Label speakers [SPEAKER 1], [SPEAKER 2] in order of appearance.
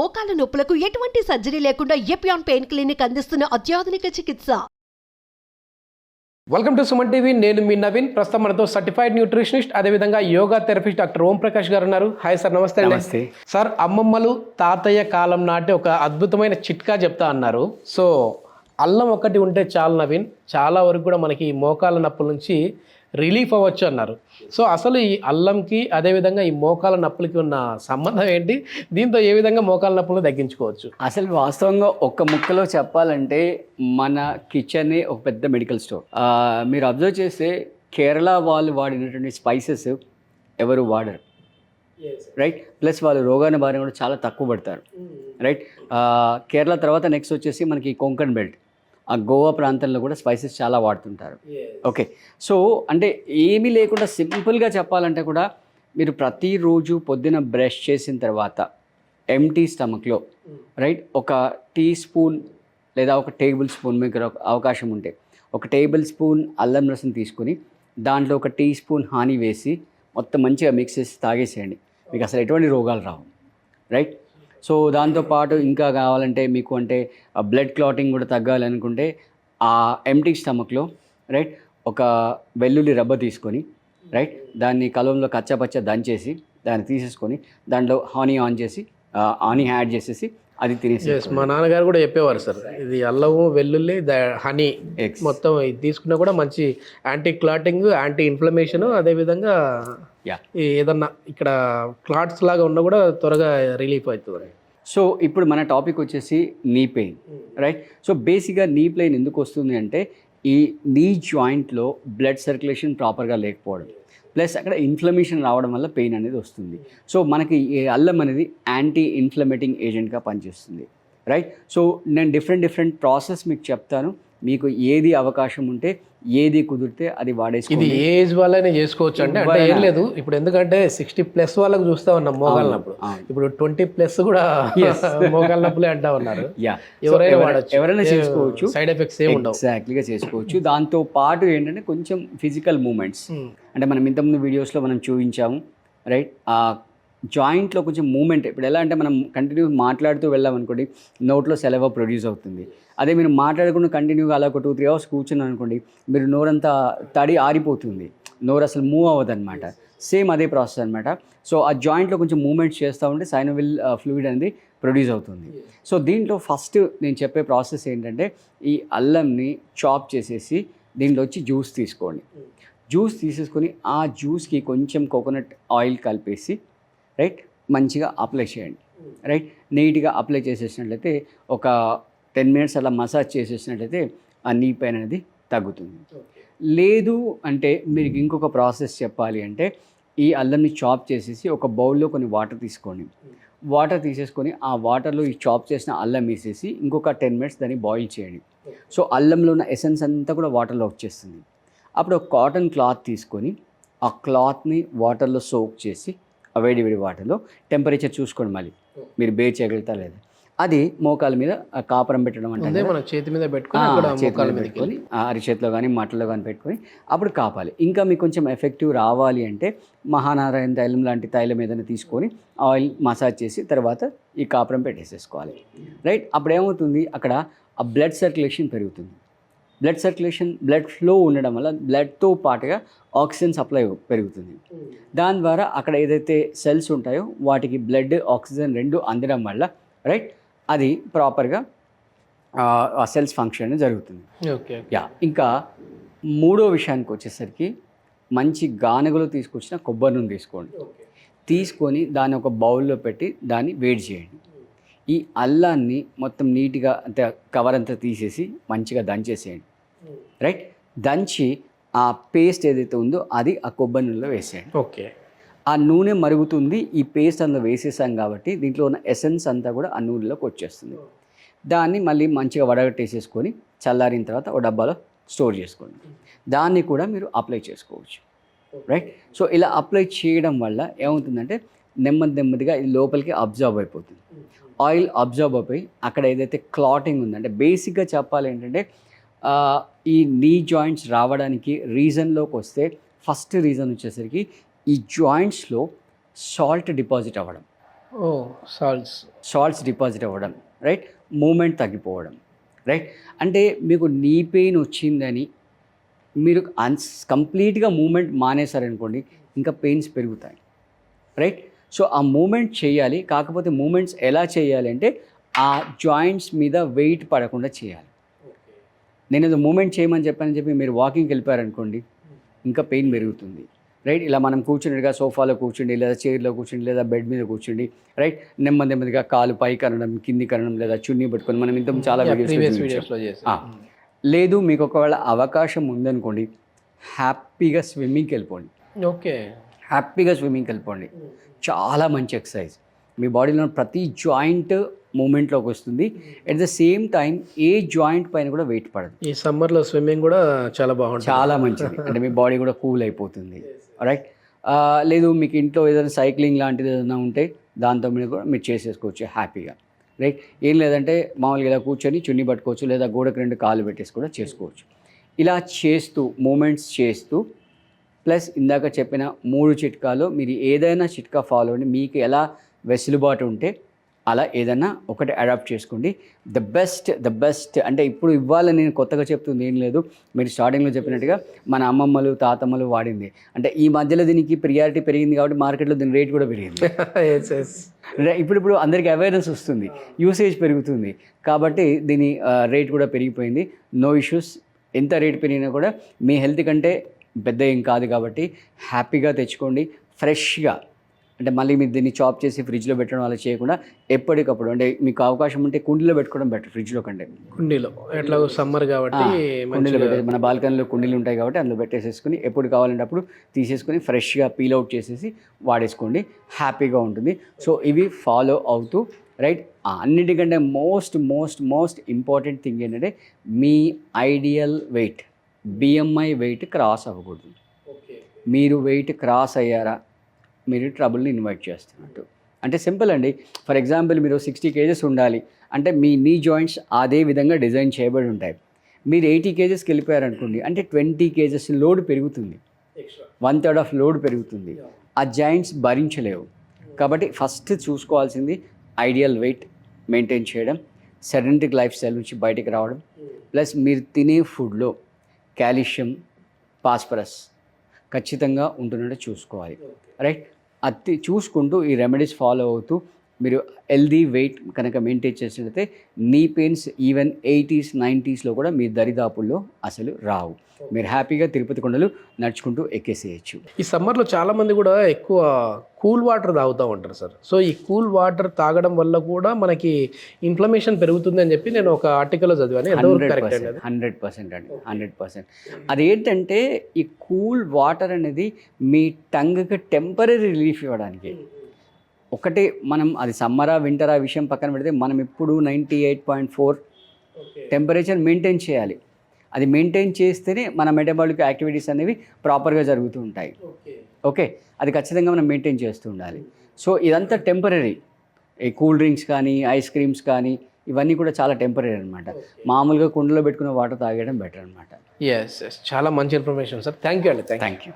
[SPEAKER 1] మోకాల నొప్పులకు ఎటువంటి సర్జరీ లేకుండా ఎపియాన్ పెయిన్ క్లినిక్ అందిస్తున్న అత్యాధునిక చికిత్స.
[SPEAKER 2] Welcome to Suman TV. నేను మీ నవీన్. ప్రస్తుతం మనతో సర్టిఫైడ్ న్యూట్రిషనిస్ట్ అదేవిధంగా యోగా థెరపిస్ట్ డాక్టర్ ఓం ప్రకాష్ గారు ఉన్నారు. Hi sir. నమస్తే అండి.
[SPEAKER 3] నమస్తే
[SPEAKER 2] సార్, అమ్మమ్మలు తాతయ్య కాలం నాటి ఒక అద్భుతమైన చిట్కా చెప్తా అన్నారు. సో అల్లం ఒకటి ఉంటే చాలు నవీన్, చాలా వరకు కూడా మనకి ఈ మోకాల నొప్పుల నుంచి రిలీఫ్ అవ్వచ్చు అన్నారు. సో అసలు ఈ అల్లంకి అదేవిధంగా ఈ మోకాల నొప్పులకి ఉన్న సంబంధం ఏంటి? దీంతో ఏ విధంగా మోకాల నొప్పులను తగ్గించుకోవచ్చు?
[SPEAKER 3] అసలు వాస్తవంగా ఒక్క ముక్కలో చెప్పాలంటే మన కిచెనే ఒక పెద్ద మెడికల్ స్టోర్. మీరు అబ్జర్వ్ చేస్తే కేరళ వాళ్ళు వాడినటువంటి స్పైసెస్ ఎవరు వాడరు, రైట్? ప్లస్ వాళ్ళు రోగాన బారిన కూడా చాలా తక్కువ పడతారు, రైట్? కేరళ తర్వాత నెక్స్ట్ వచ్చేసి మనకి కొంకణ్ బెల్ట్, ఆ గోవా ప్రాంతంలో కూడా స్పైసెస్ చాలా వాడుతుంటారు. ఓకే, సో అంటే ఏమీ లేకుండా సింపుల్గా చెప్పాలంటే కూడా మీరు ప్రతిరోజు పొద్దున బ్రష్ చేసిన తర్వాత ఎంటీ స్టమక్లో, రైట్, ఒక టీ స్పూన్ లేదా ఒక టేబుల్ స్పూన్, మీకు అవకాశం ఉంటే ఒక టేబుల్ స్పూన్ అల్లం రసం తీసుకుని దాంట్లో ఒక టీ స్పూన్ హానీ వేసి మొత్తం మంచిగా మిక్స్ చేసి తాగేసేయండి. మీకు అసలు ఎటువంటి రోగాలు రావు, రైట్? సో దాంతోపాటు ఇంకా కావాలంటే మీకు అంటే బ్లడ్ క్లాటింగ్ కూడా తగ్గాలనుకుంటే ఆ ఎంటీ స్టమక్లో, రైట్, ఒక వెల్లుల్లి రబ్బ తీసుకొని, రైట్, దాన్ని కలంలో కచ్చాపచ్చ దంచేసి దాన్ని తీసేసుకొని దాంట్లో హానీ ఆన్ చేసి హానీ యాడ్ చేసేసి అది తినేసి.
[SPEAKER 2] మా నాన్నగారు కూడా చెప్పేవారు సార్, ఇది అల్లము వెల్లుల్లి హనీ మొత్తం ఇది తీసుకున్నా కూడా మంచి యాంటీ క్లాటింగ్, యాంటీ ఇన్ఫ్లమేషన్, అదేవిధంగా ఏదన్నా ఇక్కడ క్లాట్స్ లాగా ఉన్నా కూడా త్వరగా రిలీఫ్ అవుతుంది.
[SPEAKER 3] సో ఇప్పుడు మన టాపిక్ వచ్చేసి నీ పెయిన్, రైట్? సో బేసిక్గా నీ పెయిన్ ఎందుకు వస్తుంది అంటే ఈ నీ జాయింట్లో బ్లడ్ సర్క్యులేషన్ ప్రాపర్గా లేకపోవడం, ప్లస్ అక్కడ ఇన్ఫ్లమేషన్ రావడం వల్ల పెయిన్ అనేది వస్తుంది. సో మనకి ఈ అల్లం అనేది యాంటీ ఇన్ఫ్లమేటింగ్ ఏజెంట్గా పనిచేస్తుంది, రైట్? సో నేను డిఫరెంట్ ప్రాసెస్ మీకు చెప్తాను. మీకు ఏది అవకాశం ఉంటే, ఏది కుదిరితే అది వాడేసుకోండి.
[SPEAKER 2] ఇది ఏజ్ వాళ్ళనే చేసుకోవచ్చు అంటే ఏం లేదు. ఇప్పుడు ఎందుకంటే 60+ వాళ్ళకు చూస్తా ఉన్నాం మోకాల నొప్పులు, ఇప్పుడు 20+ కూడా మోకాల నొప్పులే అంటా ఉన్నారు.
[SPEAKER 3] ఎవరైనా చేసుకోవచ్చు,
[SPEAKER 2] సైడ్ ఎఫెక్ట్స్ ఏమి ఉండవు.
[SPEAKER 3] ఎగ్జాక్ట్లీగా చేసుకోవచ్చు. దాంతో పాటు ఏంటంటే కొంచెం ఫిజికల్ మూమెంట్స్, అంటే మనం ఇంతకుముందు వీడియోస్లో మనం చూపించాము, రైట్? ఆ జాయింట్లో కొంచెం మూమెంట్. ఇప్పుడు ఎలా అంటే మనం కంటిన్యూ మాట్లాడుతూ వెళ్ళామనుకోండి, నోట్లో సెలవ ప్రొడ్యూస్ అవుతుంది. అదే మీరు మాట్లాడకుండా కంటిన్యూగా అలా ఒక 2-3 అవర్స్ కూర్చున్నాను అనుకోండి, మీరు నోరంతా తడి ఆరిపోతుంది, నోరు అసలు మూవ్ అవ్వదు అనమాట. సేమ్ అదే ప్రాసెస్ అనమాట. సో ఆ జాయింట్లో కొంచెం మూమెంట్స్ చేస్తూ ఉంటే సైనోవిల్ ఫ్లూయిడ్ అనేది ప్రొడ్యూస్ అవుతుంది. సో దీంట్లో ఫస్ట్ నేను చెప్పే ప్రాసెస్ ఏంటంటే ఈ అల్లంని చాప్ చేసేసి దీంట్లో వచ్చి జ్యూస్ తీసుకోండి. జ్యూస్ తీసేసుకొని ఆ జ్యూస్కి కొంచెం కోకోనట్ ఆయిల్ కలిపేసి, రైట్, మంచిగా అప్లై చేయండి, రైట్? నీట్గా అప్లై చేసేసినట్లయితే ఒక 10 minutes అలా మసాజ్ చేసేసినట్లయితే ఆ నీ పెయిన్ అనేది తగ్గుతుంది. లేదు అంటే మీరు ఇంకొక ప్రాసెస్ చెప్పాలి అంటే ఈ అల్లంని చాప్ చేసేసి ఒక బౌల్లో కొన్ని వాటర్ తీసుకోండి. వాటర్ తీసేసుకొని ఆ వాటర్లో ఈ చాప్ చేసిన అల్లం వేసేసి ఇంకొక 10 minutes దాన్ని బాయిల్ చేయండి. సో అల్లంలో ఉన్న ఎసెన్స్ అంతా కూడా వాటర్లో వచ్చేస్తుంది. అప్పుడు ఒక కాటన్ క్లాత్ తీసుకొని ఆ క్లాత్ని వాటర్లో సోక్ చేసి ఆ వేడి వాటర్లో టెంపరేచర్ చూసుకోండి, మళ్ళీ మీరు బేర్ చేయగలుగుతా లేదా. అది మోకాల మీద కాపరం పెట్టడం అంటే
[SPEAKER 2] మన చేతి మీద పెట్టుకొని
[SPEAKER 3] అరిచేతిలో కానీ మట్టలో కానీ పెట్టుకొని అప్పుడు కాపాలి. ఇంకా మీకు కొంచెం ఎఫెక్టివ్ రావాలి అంటే మహానారాయణ తైలం లాంటి తైలం ఏదైనా తీసుకొని ఆయిల్ మసాజ్ చేసి తర్వాత ఈ కాపరం పెట్టేసేసుకోవాలి, రైట్? అప్పుడు ఏమవుతుంది, అక్కడ ఆ బ్లడ్ సర్క్యులేషన్ పెరుగుతుంది. బ్లడ్ ఫ్లో ఉండడం వల్ల బ్లడ్తో పాటుగా ఆక్సిజన్ సప్లై పెరుగుతుంది. దాని ద్వారా అక్కడ ఏదైతే సెల్స్ ఉంటాయో వాటికి బ్లడ్, ఆక్సిజన్ రెండు అందడం వల్ల, రైట్, అది ప్రాపర్గా ఆ సెల్స్ ఫంక్షన్ అనేది జరుగుతుంది. ఇంకా మూడో విషయానికి వచ్చేసరికి మంచి గానుగలు తీసుకొచ్చిన కొబ్బరి నూనె తీసుకొని దాన్ని ఒక బౌల్లో పెట్టి దాన్ని వేడి చేయండి. ఈ అల్లాన్ని మొత్తం నీట్గా అంత కవర్ అంతా తీసేసి మంచిగా దంచేసేయండి, రైట్? దంచి ఆ పేస్ట్ ఏదైతే ఉందో అది ఆ కొబ్బరి నూనెలో వేసేయండి.
[SPEAKER 2] ఓకే,
[SPEAKER 3] ఆ నూనె మరుగుతుంది, ఈ పేస్ట్ అందులో వేసేసాం కాబట్టి దీంట్లో ఉన్న ఎసెన్స్ అంతా కూడా ఆ నూనెలోకి వచ్చేస్తుంది. దాన్ని మళ్ళీ మంచిగా వడగట్టేసేసుకొని చల్లారిన తర్వాత ఒక డబ్బాలో స్టోర్ చేసుకోండి. దాన్ని కూడా మీరు అప్లై చేసుకోవచ్చు, రైట్? సో ఇలా అప్లై చేయడం వల్ల ఏమవుతుందంటే నెమ్మదిగా ఇది లోపలికి అబ్జర్వ్ అయిపోతుంది. ఆయిల్ అబ్జర్వ్ అయిపోయి అక్కడ ఏదైతే క్లాటింగ్ ఉందంటే, బేసిక్గా చెప్పాలి ఏంటంటే ఈ నీ జాయింట్స్ రావడానికి రీజన్లోకి వస్తే ఫస్ట్ రీజన్ వచ్చేసరికి ఈ జాయింట్స్లో సాల్ట్ డిపాజిట్ అవ్వడం.
[SPEAKER 2] ఓ సాల్ట్స్.
[SPEAKER 3] సాల్ట్స్ డిపాజిట్ అవ్వడం, రైట్, మూమెంట్ తగ్గిపోవడం, రైట్. అంటే మీకు నీ పెయిన్ వచ్చిందని మీరు కంప్లీట్గా మూమెంట్ మానేశారనుకోండి, ఇంకా పెయిన్స్ పెరుగుతాయి, రైట్. సో ఆ మూమెంట్ చేయాలి, కాకపోతే మూమెంట్స్ ఎలా చేయాలి అంటే ఆ జాయింట్స్ మీద వెయిట్ పడకుండా చేయాలి. నేను ఏదో మూమెంట్ చేయమని చెప్పి మీరు వాకింగ్కి వెళ్ళిపోయారనుకోండి, ఇంకా పెయిన్ పెరుగుతుంది, రైట్. ఇలా మనం కూర్చుండిగా సోఫాలో కూర్చుండి, లేదా చైర్లో కూర్చుండి, లేదా బెడ్ మీద కూర్చుండి, రైట్, నెమ్మదిగా కాలు పైకి అనడం, కింది కనడం, లేదా చున్నీ పట్టుకొని మనం ఇంత చాలా వీడియోస్లో లేదు. మీకు ఒకవేళ అవకాశం ఉందనుకోండి, హ్యాపీగా స్విమ్మింగ్కి వెళ్ళిపోండి.
[SPEAKER 2] ఓకే,
[SPEAKER 3] హ్యాపీగా స్విమ్మింగ్కి వెళ్ళిపోండి. చాలా మంచి ఎక్సర్సైజ్, మీ బాడీలో ప్రతి జాయింట్ మూమెంట్లోకి వస్తుంది. At the same time A joint పైన కూడా వెయిట్ పడదు.
[SPEAKER 2] ఈ సమ్మర్లో స్విమ్మింగ్ కూడా చాలా బాగుంటుంది,
[SPEAKER 3] చాలా మంచిది. అంటే మీ బాడీ కూడా కూల్ అయిపోతుంది, రైట్. లేదు మీకు ఇంట్లో ఏదైనా సైక్లింగ్ లాంటిది ఏదైనా ఉంటే దాంతో మీరు కూడా మీరు చేసేసుకోవచ్చు హ్యాపీగా, రైట్. ఏం లేదంటే మామూలుగా ఇలా కూర్చొని చున్నీ పట్టుకోవచ్చు, లేదా గోడకు 2 కాళ్ళు పెట్టేసి కూడా చేసుకోవచ్చు. ఇలా చేస్తూ మూమెంట్స్ చేస్తూ ప్లస్ ఇందాక చెప్పిన 3 చిట్కాలు మీరు ఏదైనా చిట్కా ఫాలో అవ్వండి. మీకు ఎలా వెసులుబాటు ఉంటే అలా ఏదైనా ఒకటి అడాప్ట్ చేసుకోండి. ద బెస్ట్ అంటే ఇప్పుడు ఇవాళ నేను కొత్తగా చెప్తుంది ఏం లేదు, మీరు స్టార్టింగ్లో చెప్పినట్టుగా మన అమ్మమ్మలు తాతమ్మలు వాడింది. అంటే ఈ మధ్యలో దీనికి ప్రియారిటీ పెరిగింది కాబట్టి మార్కెట్లో దీని రేట్ కూడా పెరిగింది. ఇప్పుడు అందరికీ అవేర్నెస్ వస్తుంది, యూసేజ్ పెరుగుతుంది కాబట్టి దీని రేట్ కూడా పెరిగిపోయింది. నో ఇష్యూస్, ఎంత రేట్ పెరిగినా కూడా మీ హెల్త్ కంటే పెద్ద ఏం కాదు కాబట్టి హ్యాపీగా తెచ్చుకోండి ఫ్రెష్గా. అంటే మళ్ళీ మీరు దీన్ని చాప్ చేసి ఫ్రిడ్జ్లో పెట్టడం అలా చేయకుండా ఎప్పటికప్పుడు, అంటే మీకు అవకాశం ఉంటే కుండీలో పెట్టుకోవడం బెటర్ ఫ్రిడ్జ్లో కంటే.
[SPEAKER 2] కుండీలో ఎట్లా సమ్మర్ కాబట్టి
[SPEAKER 3] కుండీలో పెట్టేసి, మన బాల్కనీలో కుండీలు ఉంటాయి కాబట్టి అందులో పెట్టేసేసుకుని ఎప్పుడు కావాలంటే అప్పుడు తీసేసుకుని ఫ్రెష్గా పీల్ అవుట్ చేసేసి వాడేసుకోండి, హ్యాపీగా ఉంటుంది. సో ఇవి ఫాలో అవుతూ, రైట్. అన్నిటికంటే మోస్ట్ ఇంపార్టెంట్ థింగ్ ఏంటంటే మీ ideal weight, BMI weight cross అవ్వకూడదు. మీరు వెయిట్ క్రాస్ అయ్యారా మీరు ట్రబుల్ని ఇన్వైట్ చేస్తున్నట్టు. అంటే సింపుల్ అండి. ఫర్ ఎగ్జాంపుల్ మీరు 60 kgs ఉండాలి అంటే మీ నీ జాయింట్స్ అదే విధంగా డిజైన్ చేయబడి ఉంటాయి. మీరు 80 kgsకి వెళ్ళిపోయారనుకోండి అంటే 20 kgs లోడ్ పెరుగుతుంది, 1/3 ఆఫ్ లోడ్ పెరుగుతుంది, ఆ జాయింట్స్ భరించలేవు. కాబట్టి ఫస్ట్ చూసుకోవాల్సింది ఐడియల్ వెయిట్ మెయింటైన్ చేయడం, సెడెంటరీ లైఫ్ స్టైల్ నుంచి బయటికి రావడం, ప్లస్ మీరు తినే ఫుడ్లో కాల్షియం, ఫాస్ఫరస్ ఖచ్చితంగా ఉంటున్నట్టు చూసుకోవాలి, రైట్. అది చూసుకుంటూ ఈ రెమెడీస్ ఫాలో అవుతూ మీరు హెల్దీ వెయిట్ కనుక మెయింటైన్ చేసినట్లయితే నీ పెయిన్స్ ఈవెన్ 80s 90sలో కూడా మీ దరిదాపుల్లో అసలు రావు. మీరు హ్యాపీగా తిరుపతి కొండలు నడుచుకుంటూ ఎక్కేసేయచ్చు.
[SPEAKER 2] ఈ సమ్మర్లో చాలామంది కూడా ఎక్కువ కూల్ వాటర్ తాగుతూ ఉంటారు సార్. సో ఈ కూల్ వాటర్ తాగడం వల్ల కూడా మనకి ఇన్ఫ్లమేషన్ పెరుగుతుంది అని చెప్పి నేను ఒక ఆర్టికల్లో చదివాను.
[SPEAKER 3] 100% అండి, 100%. అదేంటంటే ఈ కూల్ వాటర్ అనేది మీ టంగ్కి టెంపరీ రిలీఫ్ ఇవ్వడానికి. ఒకటి మనం అది సమ్మరా వింటరా విషయం పక్కన పెడితే మనం ఇప్పుడు 98.4 టెంపరేచర్ మెయింటైన్ చేయాలి. అది మెయింటైన్ చేస్తేనే మన మెటబాలిక్ యాక్టివిటీస్ అనేవి ప్రాపర్గా జరుగుతూ ఉంటాయి. ఓకే, అది ఖచ్చితంగా మనం మెయింటైన్ చేస్తూ ఉండాలి. సో ఇదంతా టెంపరీ. ఈ కూల్ డ్రింక్స్ కానీ ఐస్ క్రీమ్స్ కానీ ఇవన్నీ కూడా చాలా టెంపరీ అనమాట. మామూలుగా కుండలో పెట్టుకున్న వాటర్ తాగడం బెటర్ అనమాట.
[SPEAKER 2] ఎస్, చాలా మంచి ఇన్ఫర్మేషన్ సార్. థ్యాంక్ యూ అండి.
[SPEAKER 3] Thank you.